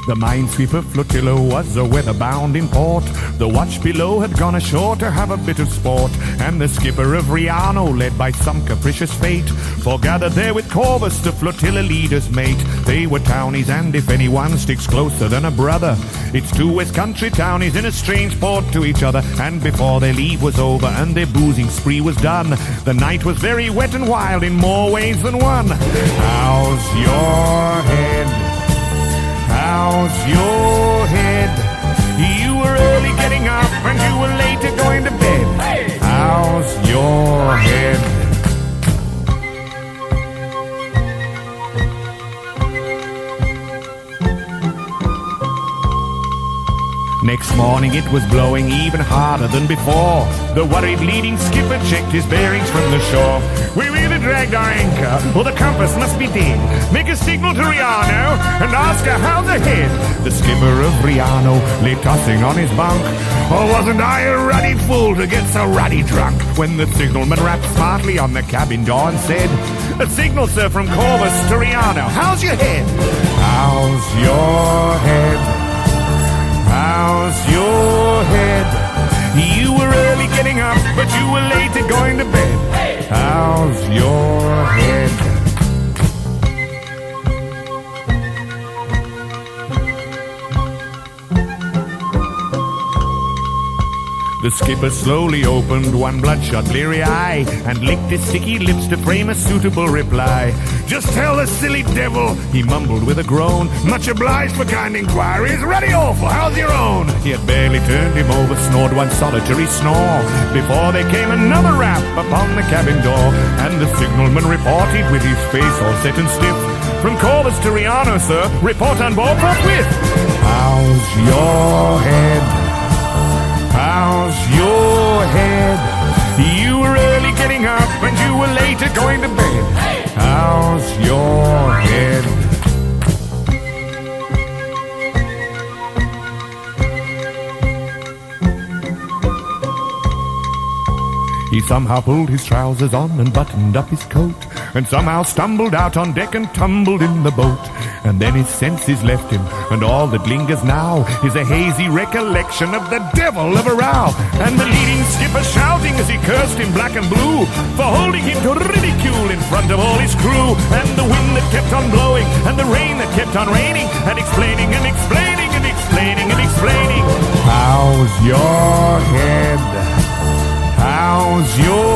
The minesweeper flotilla was a weather-bound in port. The watch below had gone ashore to have a bit of sport, and the skipper of Riano, led by some capricious fate, foregathered there with Corvus, the flotilla leader's mate. They were townies, and if anyone sticks closer than a brother, it's two West Country townies in a strange port to each other. And before their leave was over and their boozing spree was done, the night was very wet and wild in more ways than one. How's your head? How's your head? You were early getting up and you were later going to bed. How's your head? Next morning it was blowing even harder than before. The worried leading skipper checked his bearings from the shore. We've either dragged our anchor, or the compass must be dead. Make a signal to Riano, and ask her how's ahead. The skipper of Riano lay tossing on his bunk. Oh, wasn't I a ruddy fool to get so ruddy drunk? When the signalman rapped smartly on the cabin door and said, "A signal, sir, from Corvus to Riano. How's your head?" How's your head? How's your head? You were early getting up, but you were later going to bed. How's your head? The skipper slowly opened one bloodshot, bleary eye and licked his sticky lips to frame a suitable reply. "Just tell the silly devil," he mumbled with a groan. "Much obliged for kind inquiries. Ruddy awful, how's your own?" He had barely turned him over, snored one solitary snore, before there came another rap upon the cabin door, and the signalman reported with his face all set and stiff. "From Corvus to Riano, sir. Report on board forthwith." How's your head? How's your head? You were early getting up and you were later going to bed. How's your head? He somehow pulled his trousers on and buttoned up his coat, and somehow stumbled out on deck and tumbled in the boat. And then his senses left him, and all that lingers now is a hazy recollection of the devil of a row, and the leading skipper shouting as he cursed him black and blue for holding him to ridicule in front of all his crew, and the wind that kept on blowing, and the rain that kept on raining, and explaining and explaining and explaining and explaining. How's your head? How's your